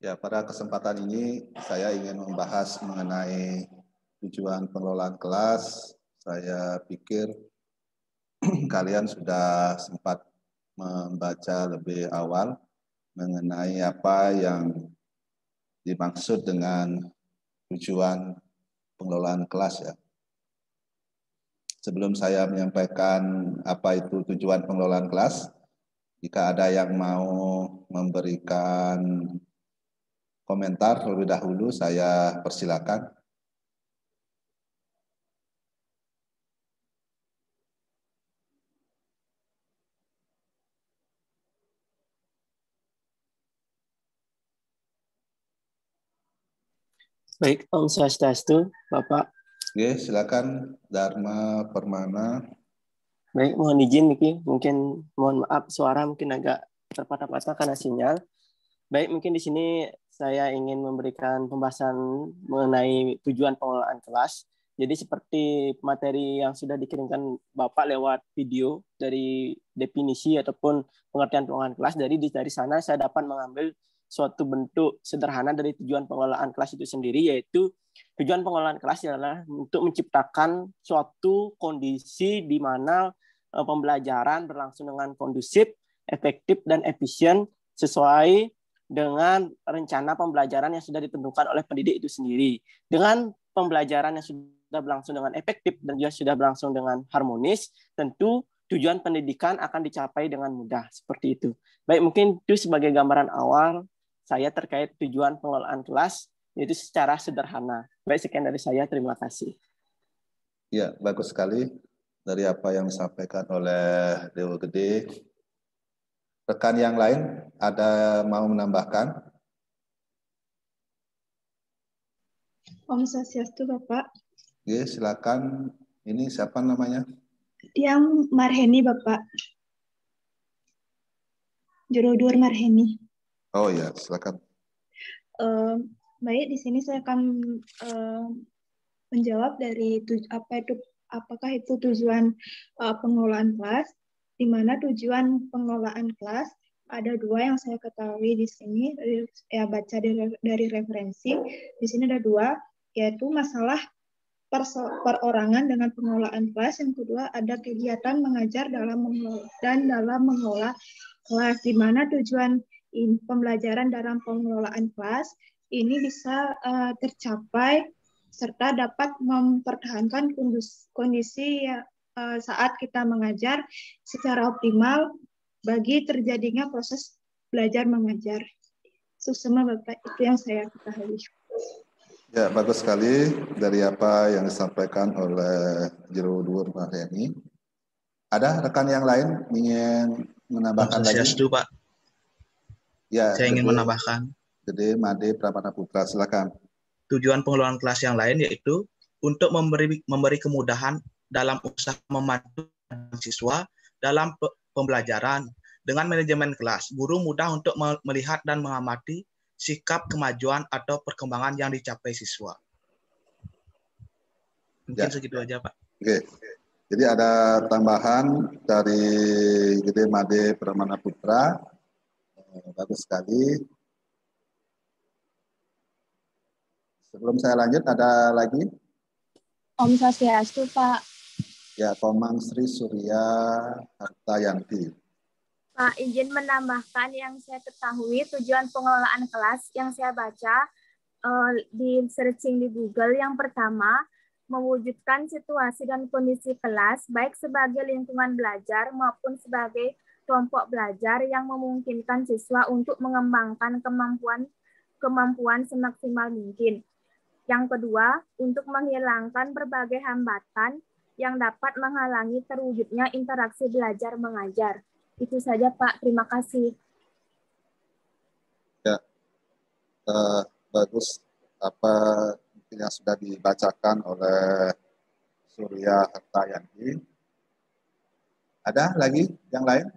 Ya, pada kesempatan ini saya ingin membahas mengenai tujuan pengelolaan kelas. Saya pikir kalian sudah sempat membaca lebih awal mengenai apa yang dimaksud dengan tujuan pengelolaan kelas ya. Sebelum saya menyampaikan apa itu tujuan pengelolaan kelas, jika ada yang mau memberikan komentar terlebih dahulu, saya persilakan. Baik, Om Swastiastu, Bapak. Oke, silakan Dharma Permana. Baik, mohon izin Niki, mungkin mohon maaf suara mungkin agak terpatah-patah karena sinyal. Baik, mungkin di sini saya ingin memberikan pembahasan mengenai tujuan pengelolaan kelas. Jadi seperti materi yang sudah dikirimkan Bapak lewat video dari definisi ataupun pengertian pengelolaan kelas, dari sana saya dapat mengambil suatu bentuk sederhana dari tujuan pengelolaan kelas itu sendiri, yaitu tujuan pengelolaan kelas adalah untuk menciptakan suatu kondisi di mana pembelajaran berlangsung dengan kondusif, efektif, dan efisien sesuai dengan rencana pembelajaran yang sudah ditentukan oleh pendidik itu sendiri. Dengan pembelajaran yang sudah berlangsung dengan efektif dan juga sudah berlangsung dengan harmonis, tentu tujuan pendidikan akan dicapai dengan mudah. Seperti itu. Baik, mungkin itu sebagai gambaran awal saya terkait tujuan pengelolaan kelas, yaitu secara sederhana. Baik, sekian dari saya. Terima kasih. Ya, bagus sekali dari apa yang disampaikan oleh Dewa Gede. Rekan yang lain ada mau menambahkan? Om Swastiastu, Bapak. Oke, silakan. Ini siapa namanya? Dia Marheni, Bapak. Jurudur Marheni. Oh ya, silakan. Baik, di sini saya akan menjawab dari apakah itu tujuan pengelolaan kelas, di mana tujuan pengelolaan kelas ada dua yang saya ketahui di sini, baca dari referensi. Di sini ada dua, yaitu masalah perorangan dengan pengelolaan kelas. Yang kedua ada kegiatan mengajar dalam mengelola kelas, di mana tujuan pembelajaran dalam pengelolaan kelas ini bisa tercapai serta dapat mempertahankan kondisi saat kita mengajar secara optimal bagi terjadinya proses belajar mengajar. Semua Bapak, itu yang saya ketahui. Ya, bagus sekali dari apa yang disampaikan oleh Jurudur Marheni. Ada rekan yang lain ingin menambahkan lagi? Pak. Ya, saya ingin menambahkan. Gede Made Pramana Putra, silakan. Tujuan pengelolaan kelas yang lain yaitu untuk memberi kemudahan dalam usaha membantu siswa dalam pembelajaran. Dengan manajemen kelas, guru mudah untuk melihat dan mengamati sikap kemajuan atau perkembangan yang dicapai siswa. Mungkin segitu aja, Pak. Oke. Jadi ada tambahan dari Gede Made Pramana Putra. Bagus sekali. Sebelum saya lanjut, ada lagi? Om Swastiastu, Pak. Ya, Komang Sri Surya Hartayanti. Pak, izin menambahkan yang saya ketahui tujuan pengelolaan kelas yang saya baca di searching di Google. Yang pertama, mewujudkan situasi dan kondisi kelas baik sebagai lingkungan belajar maupun sebagai kelompok belajar yang memungkinkan siswa untuk mengembangkan kemampuan semaksimal mungkin. Yang kedua, untuk menghilangkan berbagai hambatan yang dapat menghalangi terwujudnya interaksi belajar mengajar. Itu saja, Pak. Terima kasih. Ya, bagus apa yang sudah dibacakan oleh Surya Hartayanti. Ada lagi yang lain?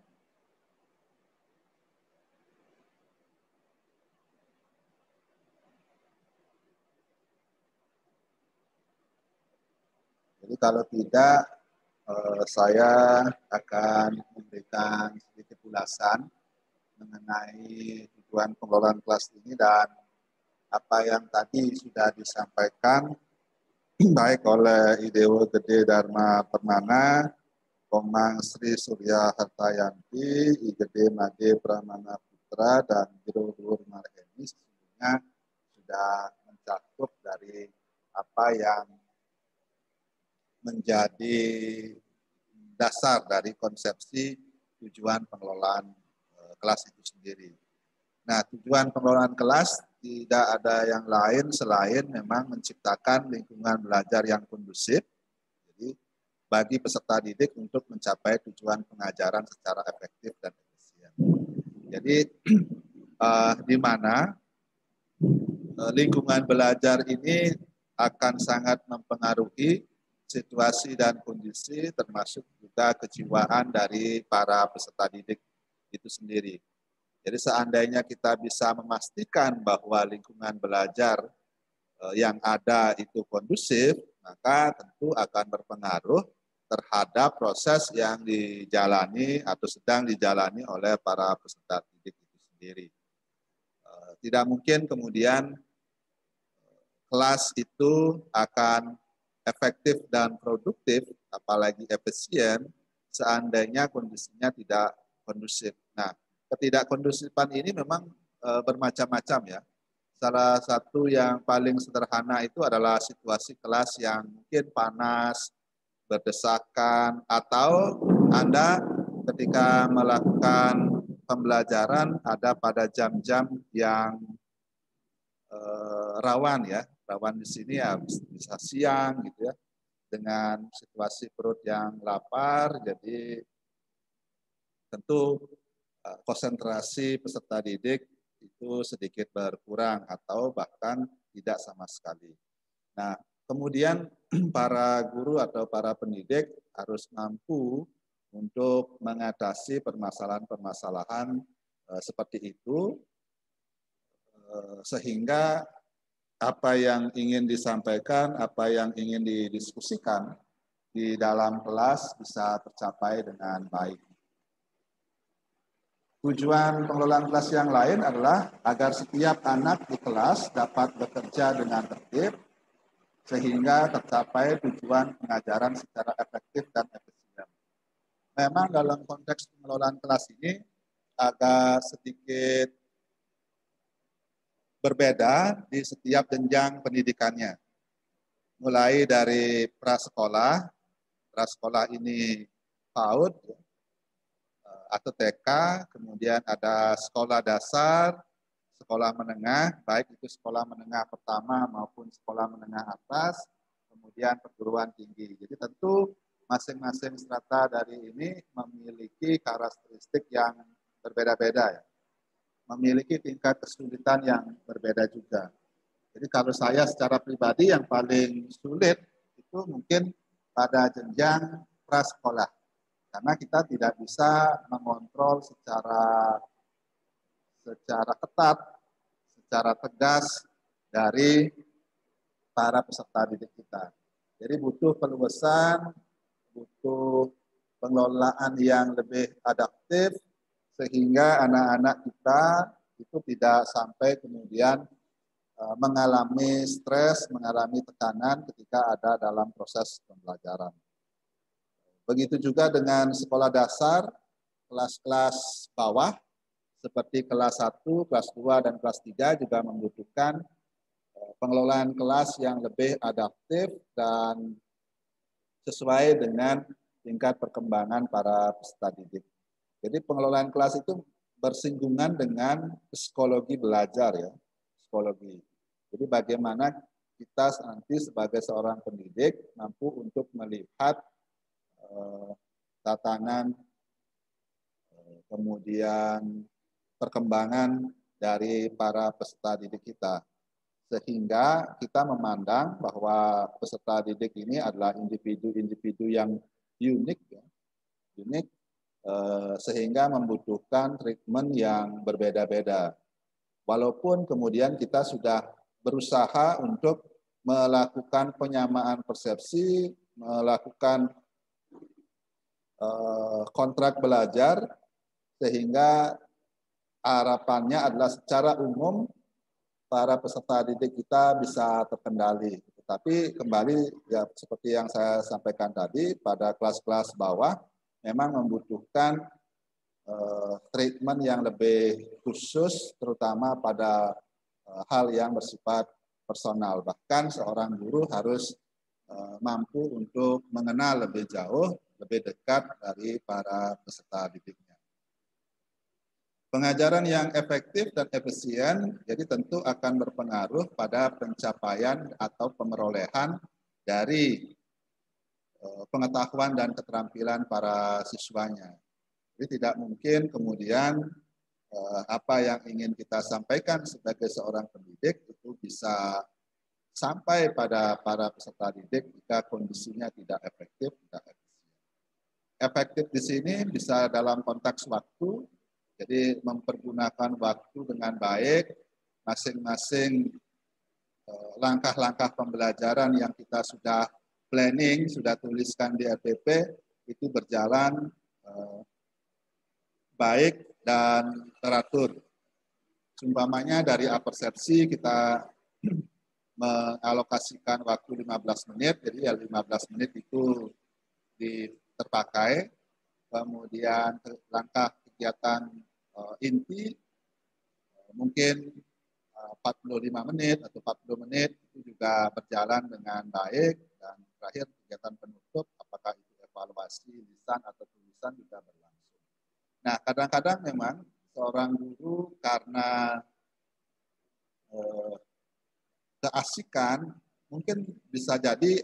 Jadi kalau tidak, saya akan memberikan sedikit ulasan mengenai tujuan tujuan pengelolaan kelas ini dan apa yang tadi sudah disampaikan baik oleh IDW Gede Dharma Permana, Komang Sri Surya Hartayanti, IGD Made Pramana Putra, dan Guru Luhur Marheni sesungguhnya sudah mencakup dari apa yang menjadi dasar dari konsepsi tujuan pengelolaan kelas itu sendiri. Nah, tujuan pengelolaan kelas tidak ada yang lain selain memang menciptakan lingkungan belajar yang kondusif, jadi bagi peserta didik untuk mencapai tujuan pengajaran secara efektif dan efisien. Jadi di mana lingkungan belajar ini akan sangat mempengaruhi situasi dan kondisi termasuk juga kejiwaan dari para peserta didik itu sendiri. Jadi seandainya kita bisa memastikan bahwa lingkungan belajar yang ada itu kondusif, maka tentu akan berpengaruh terhadap proses yang dijalani atau sedang dijalani oleh para peserta didik itu sendiri. Tidak mungkin kemudian kelas itu akan efektif dan produktif, apalagi efisien, seandainya kondisinya tidak kondusif. Nah, ketidakkondusifan ini memang bermacam-macam ya. Salah satu yang paling sederhana itu adalah situasi kelas yang mungkin panas, berdesakan, atau Anda ketika melakukan pembelajaran ada pada jam-jam yang rawan ya. Rawan di sini ya bisa siang gitu ya, dengan situasi perut yang lapar, jadi tentu konsentrasi peserta didik itu sedikit berkurang atau bahkan tidak sama sekali. Nah, kemudian para guru atau para pendidik harus mampu untuk mengatasi permasalahan-permasalahan seperti itu, sehingga apa yang ingin disampaikan, apa yang ingin didiskusikan di dalam kelas bisa tercapai dengan baik. Tujuan pengelolaan kelas yang lain adalah agar setiap anak di kelas dapat bekerja dengan tertib, sehingga tercapai tujuan pengajaran secara efektif dan efisien. Memang dalam konteks pengelolaan kelas ini agak sedikit berbeda di setiap jenjang pendidikannya. Mulai dari prasekolah ini PAUD atau TK, kemudian ada sekolah dasar, sekolah menengah, baik itu sekolah menengah pertama maupun sekolah menengah atas, kemudian perguruan tinggi. Jadi tentu masing-masing strata dari ini memiliki karakteristik yang berbeda-beda ya. Memiliki tingkat kesulitan yang berbeda juga. Jadi kalau saya secara pribadi yang paling sulit itu mungkin pada jenjang prasekolah. Karena kita tidak bisa mengontrol secara ketat, secara tegas dari para peserta didik kita. Jadi butuh peluasan, butuh pengelolaan yang lebih adaptif, sehingga anak-anak kita itu tidak sampai kemudian mengalami stres, mengalami tekanan ketika ada dalam proses pembelajaran. Begitu juga dengan sekolah dasar, kelas-kelas bawah, seperti kelas 1, kelas 2, dan kelas 3 juga membutuhkan pengelolaan kelas yang lebih adaptif dan sesuai dengan tingkat perkembangan para peserta didik. Jadi pengelolaan kelas itu bersinggungan dengan psikologi belajar ya, psikologi. Jadi bagaimana kita nanti sebagai seorang pendidik mampu untuk melihat tatanan, kemudian perkembangan dari para peserta didik kita. Sehingga kita memandang bahwa peserta didik ini adalah individu-individu yang unik, ya, unik, sehingga membutuhkan treatment yang berbeda-beda. Walaupun kemudian kita sudah berusaha untuk melakukan penyamaan persepsi, melakukan kontrak belajar, sehingga harapannya adalah secara umum para peserta didik kita bisa terkendali. Tetapi kembali ya seperti yang saya sampaikan tadi, pada kelas-kelas bawah memang membutuhkan treatment yang lebih khusus, terutama pada hal yang bersifat personal. Bahkan seorang guru harus mampu untuk mengenal lebih jauh, lebih dekat dari para peserta didiknya. Pengajaran yang efektif dan efisien jadi tentu akan berpengaruh pada pencapaian atau pemerolehan dari pengetahuan dan keterampilan para siswanya. Jadi tidak mungkin kemudian apa yang ingin kita sampaikan sebagai seorang pendidik itu bisa sampai pada para peserta didik jika kondisinya tidak efektif, tidak efisien. Efektif di sini bisa dalam konteks waktu, jadi mempergunakan waktu dengan baik, masing-masing langkah-langkah pembelajaran yang kita sudah planning, sudah tuliskan di RPP, itu berjalan baik dan teratur. Sumpamanya dari apersepsi kita mengalokasikan waktu 15 menit, jadi ya 15 menit itu terpakai. Kemudian langkah kegiatan inti mungkin 45 menit atau 40 menit itu juga berjalan dengan baik, dan terakhir kegiatan penutup apakah itu evaluasi lisan atau tulisan juga berlangsung. Nah, kadang-kadang memang seorang guru karena keasikan mungkin bisa jadi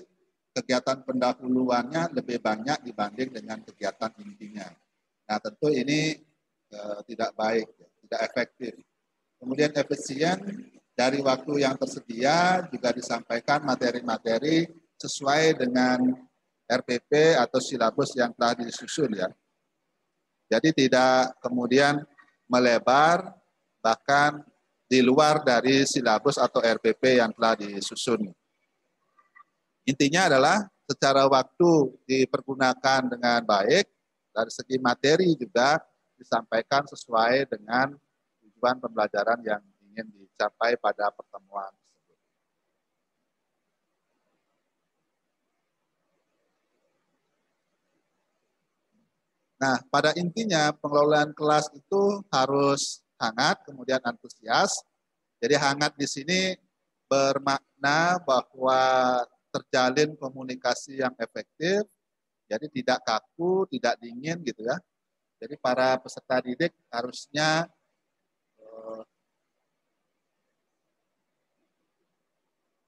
kegiatan pendahuluannya lebih banyak dibanding dengan kegiatan intinya. Nah, tentu ini tidak baik, tidak efektif. Kemudian efisien, dari waktu yang tersedia juga disampaikan materi-materi sesuai dengan RPP atau silabus yang telah disusun ya. Jadi tidak kemudian melebar bahkan di luar dari silabus atau RPP yang telah disusun. Intinya adalah secara waktu dipergunakan dengan baik, dari segi materi juga disampaikan sesuai dengan tujuan pembelajaran yang ingin dicapai pada pertemuan tersebut. Nah, pada intinya pengelolaan kelas itu harus hangat, kemudian antusias. Jadi hangat di sini bermakna bahwa terjalin komunikasi yang efektif, jadi tidak kaku, tidak dingin gitu ya. Jadi para peserta didik harusnya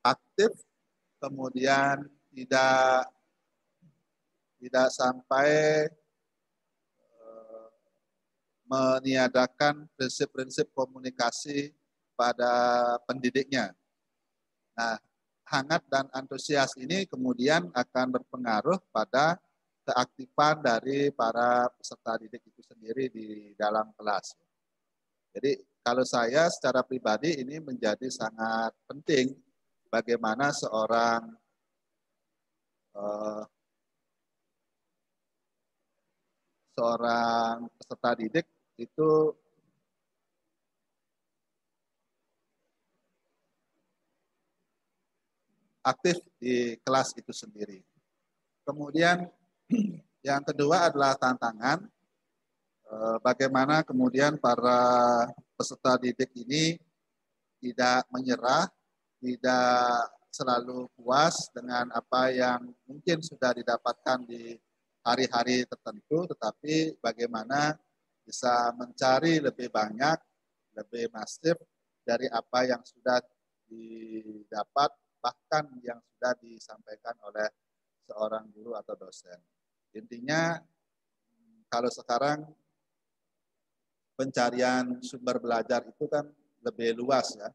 aktif, kemudian tidak sampai meniadakan prinsip-prinsip komunikasi pada pendidiknya. Nah, hangat dan antusias ini kemudian akan berpengaruh pada keaktifan dari para peserta didik itu sendiri di dalam kelas. Jadi kalau saya secara pribadi ini menjadi sangat penting bagaimana seorang peserta didik itu aktif di kelas itu sendiri. Kemudian yang kedua adalah tantangan, bagaimana kemudian para peserta didik ini tidak menyerah, tidak selalu puas dengan apa yang mungkin sudah didapatkan di hari-hari tertentu, tetapi bagaimana bisa mencari lebih banyak, lebih masif dari apa yang sudah didapat, bahkan yang sudah disampaikan oleh seorang guru atau dosen. Intinya kalau sekarang pencarian sumber belajar itu kan lebih luas ya.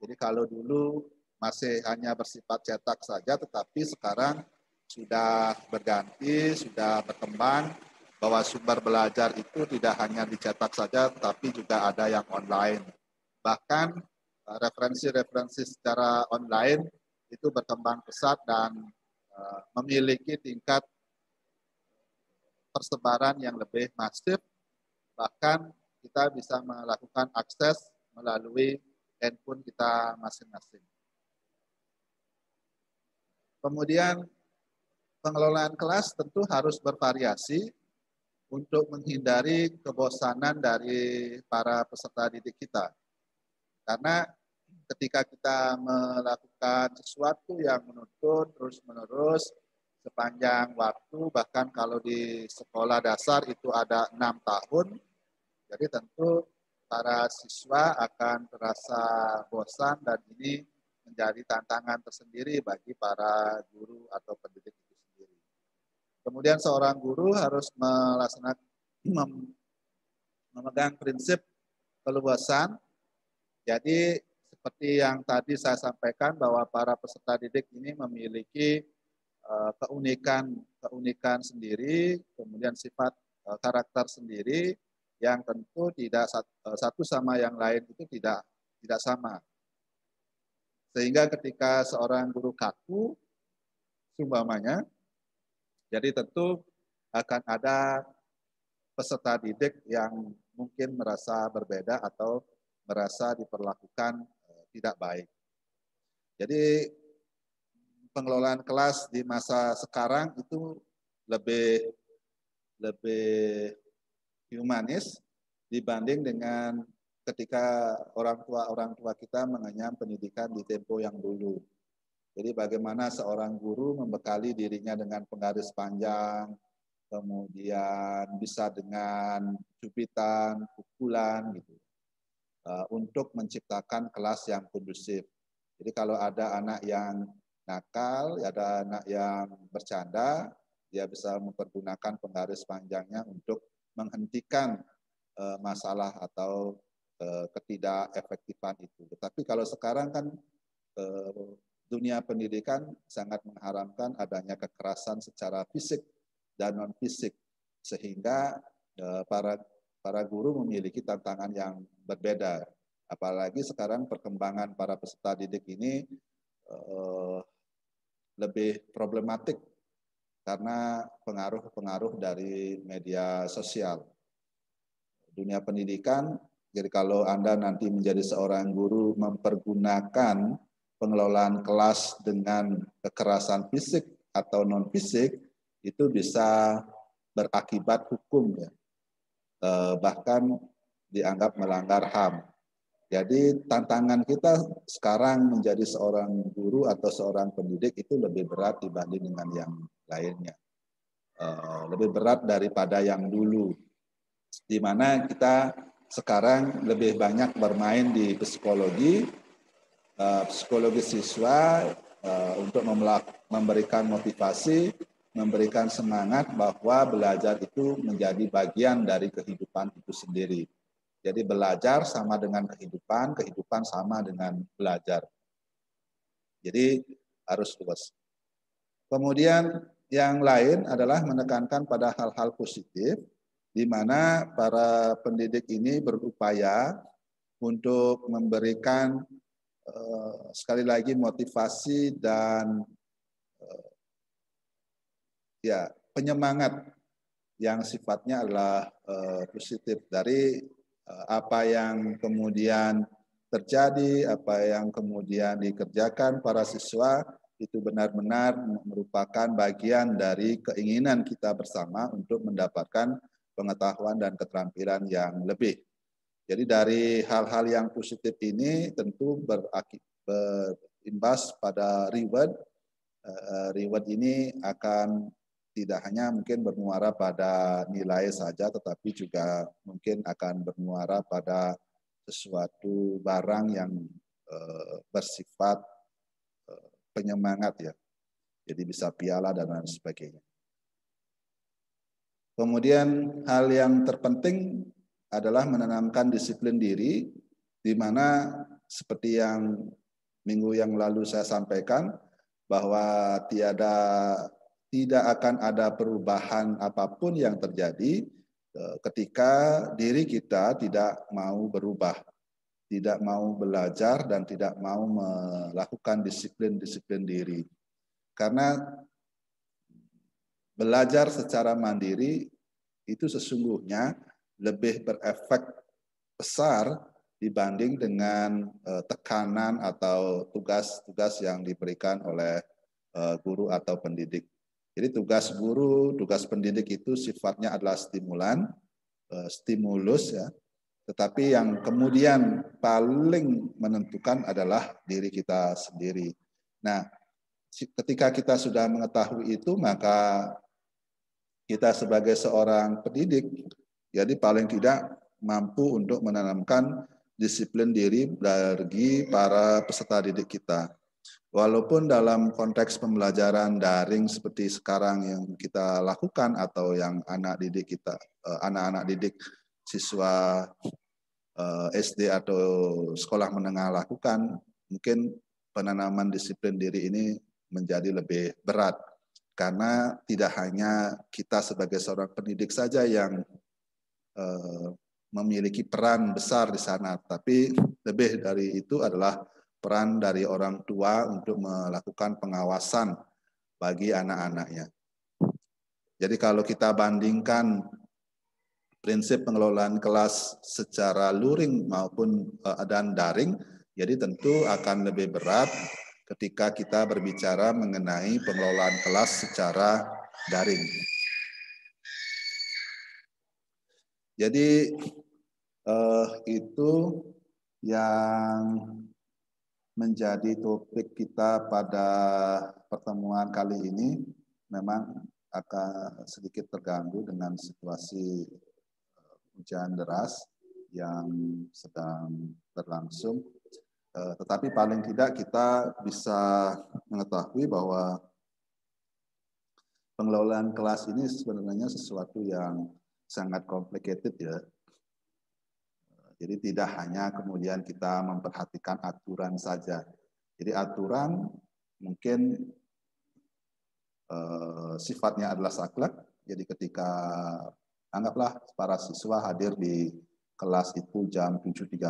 Jadi kalau dulu masih hanya bersifat cetak saja, tetapi sekarang sudah berganti, sudah berkembang bahwa sumber belajar itu tidak hanya dicetak saja, tetapi juga ada yang online. Bahkan referensi-referensi secara online itu berkembang pesat dan memiliki tingkat persebaran yang lebih masif, bahkan kita bisa melakukan akses melalui handphone kita masing-masing. Kemudian pengelolaan kelas tentu harus bervariasi untuk menghindari kebosanan dari para peserta didik kita. Karena ketika kita melakukan sesuatu yang menuntut terus-menerus sepanjang waktu, bahkan kalau di sekolah dasar itu ada 6 tahun, jadi tentu para siswa akan terasa bosan dan ini menjadi tantangan tersendiri bagi para guru atau pendidik itu sendiri. Kemudian seorang guru harus memegang prinsip keluasan. Jadi seperti yang tadi saya sampaikan bahwa para peserta didik ini memiliki keunikan sendiri, kemudian sifat karakter sendiri yang tentu tidak satu sama yang lain itu tidak sama. Sehingga ketika seorang guru kaku, seumpamanya, jadi tentu akan ada peserta didik yang mungkin merasa berbeda atau merasa diperlakukan tidak baik. Jadi pengelolaan kelas di masa sekarang itu lebih humanis dibanding dengan ketika orang tua kita mengenyam pendidikan di tempo yang dulu. Jadi bagaimana seorang guru membekali dirinya dengan penggaris panjang, kemudian bisa dengan cubitan, pukulan gitu, untuk menciptakan kelas yang kondusif. Jadi kalau ada anak yang nakal, ada anak yang bercanda, dia bisa mempergunakan penggaris panjangnya untuk menghentikan masalah atau ketidakefektifan itu. Tetapi kalau sekarang kan dunia pendidikan sangat mengharamkan adanya kekerasan secara fisik dan non fisik, sehingga para guru memiliki tantangan yang berbeda. Apalagi sekarang perkembangan para peserta didik ini lebih problematik karena pengaruh-pengaruh dari media sosial. Dunia pendidikan, jadi kalau Anda nanti menjadi seorang guru mempergunakan pengelolaan kelas dengan kekerasan fisik atau non fisik, itu bisa berakibat hukum ya. Bahkan dianggap melanggar HAM. Jadi tantangan kita sekarang menjadi seorang guru atau seorang pendidik itu lebih berat dibanding dengan yang lainnya. Lebih berat daripada yang dulu, di mana kita sekarang lebih banyak bermain di psikologi siswa untuk memberikan motivasi, memberikan semangat bahwa belajar itu menjadi bagian dari kehidupan itu sendiri. Jadi belajar sama dengan kehidupan, kehidupan sama dengan belajar. Jadi harus luas. Kemudian yang lain adalah menekankan pada hal-hal positif, di mana para pendidik ini berupaya untuk memberikan sekali lagi motivasi dan penyemangat yang sifatnya adalah positif dari apa yang kemudian terjadi, apa yang kemudian dikerjakan para siswa itu benar-benar merupakan bagian dari keinginan kita bersama untuk mendapatkan pengetahuan dan keterampilan yang lebih. Jadi dari hal-hal yang positif ini tentu berimbas pada reward. Reward ini akan tidak hanya mungkin bermuara pada nilai saja, tetapi juga mungkin akan bermuara pada sesuatu barang yang bersifat penyemangat ya. Jadi bisa piala dan lain sebagainya. Kemudian hal yang terpenting adalah menanamkan disiplin diri, di mana seperti yang minggu yang lalu saya sampaikan, bahwa tidak akan ada perubahan apapun yang terjadi ketika diri kita tidak mau berubah, tidak mau belajar dan tidak mau melakukan disiplin diri. Karena belajar secara mandiri itu sesungguhnya lebih berefek besar dibanding dengan tekanan atau tugas-tugas yang diberikan oleh guru atau pendidik. Jadi tugas guru, tugas pendidik itu sifatnya adalah stimulan, stimulus ya. Tetapi yang kemudian paling menentukan adalah diri kita sendiri. Nah, ketika kita sudah mengetahui itu, maka kita sebagai seorang pendidik, jadi paling tidak mampu untuk menanamkan disiplin diri bagi para peserta didik kita. Walaupun dalam konteks pembelajaran daring seperti sekarang yang kita lakukan atau yang anak-anak didik siswa SD atau sekolah menengah lakukan, mungkin penanaman disiplin diri ini menjadi lebih berat karena tidak hanya kita sebagai seorang pendidik saja yang memiliki peran besar di sana, tapi lebih dari itu adalah peran dari orang tua untuk melakukan pengawasan bagi anak-anaknya. Jadi kalau kita bandingkan prinsip pengelolaan kelas secara luring maupun dan daring, jadi tentu akan lebih berat ketika kita berbicara mengenai pengelolaan kelas secara daring. Jadi itu yang menjadi topik kita pada pertemuan kali ini. Memang akan sedikit terganggu dengan situasi hujan deras yang sedang berlangsung. Tetapi paling tidak kita bisa mengetahui bahwa pengelolaan kelas ini sebenarnya sesuatu yang sangat complicated ya. Jadi tidak hanya kemudian kita memperhatikan aturan saja. Jadi aturan mungkin sifatnya adalah saklek. Jadi ketika anggaplah para siswa hadir di kelas itu jam 7.30,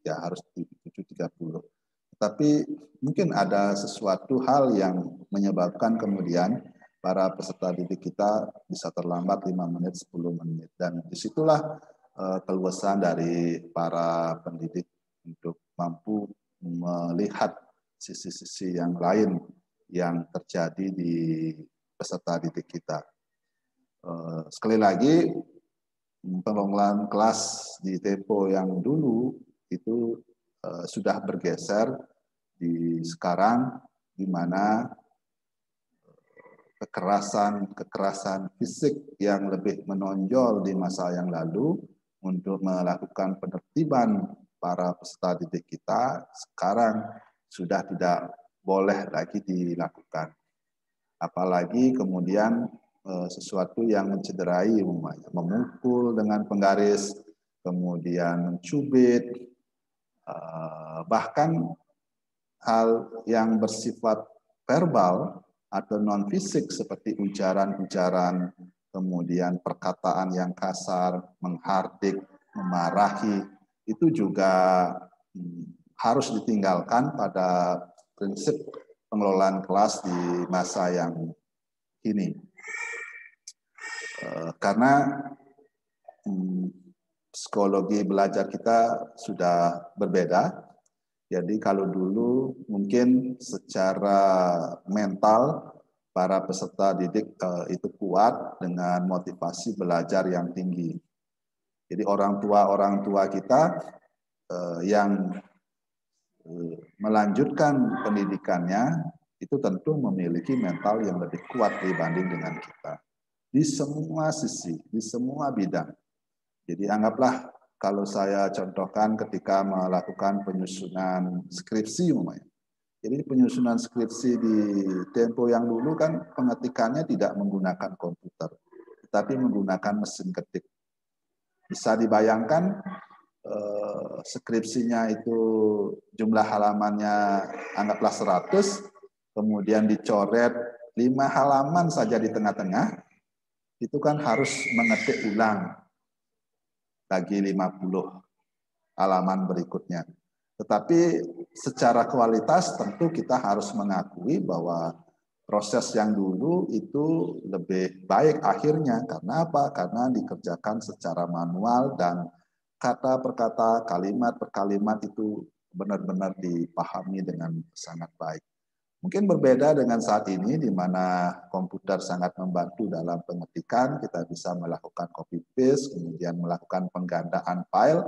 ya harus 7.30. Tapi mungkin ada sesuatu hal yang menyebabkan kemudian para peserta didik kita bisa terlambat 5 menit, 10 menit. Dan disitulah keluasan dari para pendidik untuk mampu melihat sisi-sisi yang lain yang terjadi di peserta didik kita. Sekali lagi, pengelolaan kelas di tempo yang dulu itu sudah bergeser di sekarang, di mana kekerasan fisik yang lebih menonjol di masa yang lalu untuk melakukan penertiban para peserta didik kita sekarang sudah tidak boleh lagi dilakukan. Apalagi kemudian sesuatu yang mencederai, memukul dengan penggaris, kemudian mencubit, bahkan hal yang bersifat verbal atau non fisik seperti ujaran-ujaran, kemudian perkataan yang kasar, menghardik, memarahi, itu juga harus ditinggalkan pada prinsip pengelolaan kelas di masa yang kini. Karena psikologi belajar kita sudah berbeda. Jadi kalau dulu mungkin secara mental para peserta didik itu kuat dengan motivasi belajar yang tinggi. Jadi orang tua kita yang melanjutkan pendidikannya itu tentu memiliki mental yang lebih kuat dibanding dengan kita. Di semua sisi, di semua bidang. Jadi anggaplah kalau saya contohkan ketika melakukan penyusunan skripsi umpamanya. Jadi penyusunan skripsi di tempo yang dulu kan pengetikannya tidak menggunakan komputer, tetapi menggunakan mesin ketik. Bisa dibayangkan skripsinya itu jumlah halamannya anggaplah 100, kemudian dicoret 5 halaman saja di tengah-tengah, itu kan harus mengetik ulang lagi 50 halaman berikutnya. Tetapi secara kualitas tentu kita harus mengakui bahwa proses yang dulu itu lebih baik akhirnya. Karena apa? Karena dikerjakan secara manual dan kata per kata, kalimat per kalimat itu benar-benar dipahami dengan sangat baik. Mungkin berbeda dengan saat ini di mana komputer sangat membantu dalam pengetikan, kita bisa melakukan copy paste, kemudian melakukan penggandaan file,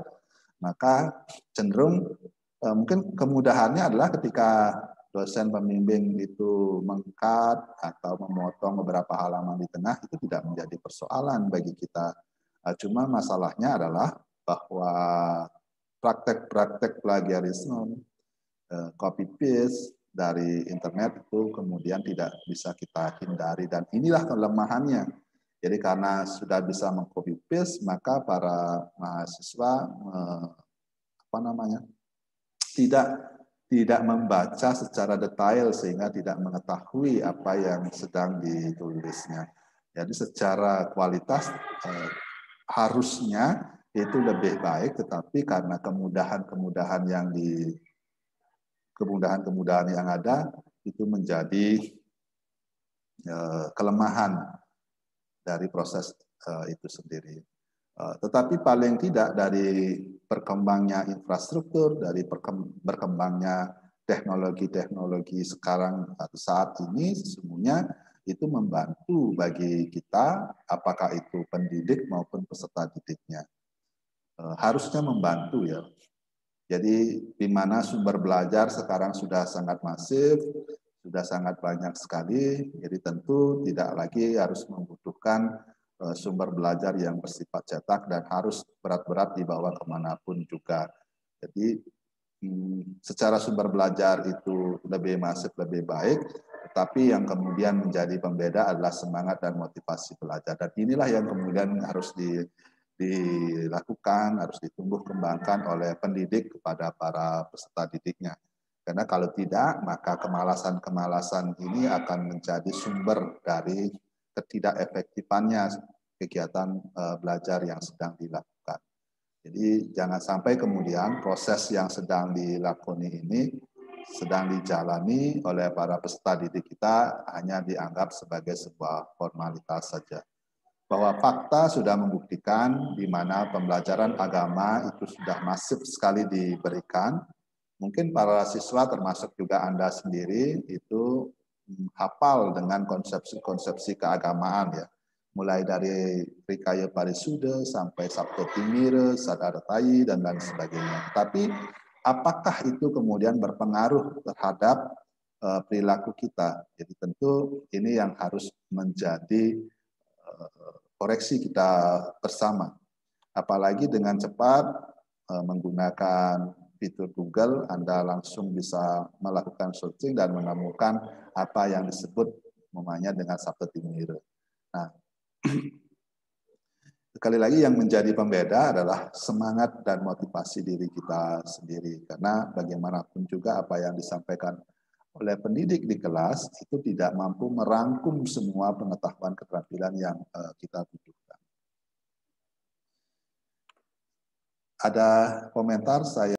maka cenderung mungkin kemudahannya adalah ketika dosen pembimbing itu meng-cut atau memotong beberapa halaman di tengah, itu tidak menjadi persoalan bagi kita. Cuma masalahnya adalah bahwa praktek-praktek plagiarisme, copy paste dari internet itu kemudian tidak bisa kita hindari, dan inilah kelemahannya. Jadi karena sudah bisa meng-copy paste, maka para mahasiswa tidak membaca secara detail sehingga tidak mengetahui apa yang sedang ditulisnya. Jadi secara kualitas harusnya itu lebih baik, tetapi karena kemudahan yang ada itu menjadi kelemahan dari proses itu sendiri. Tetapi paling tidak dari berkembangnya infrastruktur, dari berkembangnya teknologi-teknologi sekarang atau saat ini, sesungguhnya itu membantu bagi kita, apakah itu pendidik maupun peserta didiknya. Harusnya membantu ya. Jadi di mana sumber belajar sekarang sudah sangat masif, sudah sangat banyak sekali, jadi tentu tidak lagi harus membutuhkan sumber belajar yang bersifat cetak dan harus berat-berat dibawa kemanapun juga. Jadi secara sumber belajar itu lebih masif, lebih baik, tetapi yang kemudian menjadi pembeda adalah semangat dan motivasi belajar. Dan inilah yang kemudian harus dilakukan, harus ditumbuh kembangkan oleh pendidik kepada para peserta didiknya. Karena kalau tidak, maka kemalasan-kemalasan ini akan menjadi sumber dari ketidakefektifannya kegiatan belajar yang sedang dilakukan. Jadi jangan sampai kemudian proses yang sedang dilakoni ini, sedang dijalani oleh para peserta didik kita hanya dianggap sebagai sebuah formalitas saja. Bahwa fakta sudah membuktikan di mana pembelajaran agama itu sudah masif sekali diberikan. Mungkin para siswa termasuk juga Anda sendiri itu hafal dengan konsepsi-konsepsi keagamaan ya. Mulai dari Rikaya Parisuda sampai Sabto Timire, Sadartai dan lain sebagainya. Tapi apakah itu kemudian berpengaruh terhadap perilaku kita? Jadi tentu ini yang harus menjadi koreksi kita bersama. Apalagi dengan cepat menggunakan fitur Google, Anda langsung bisa melakukan searching dan menemukan apa yang disebut namanya dengan Sabto Timire. Nah, sekali lagi yang menjadi pembeda adalah semangat dan motivasi diri kita sendiri. Karena bagaimanapun juga apa yang disampaikan oleh pendidik di kelas itu tidak mampu merangkum semua pengetahuan keterampilan yang kita butuhkan. Ada komentar saya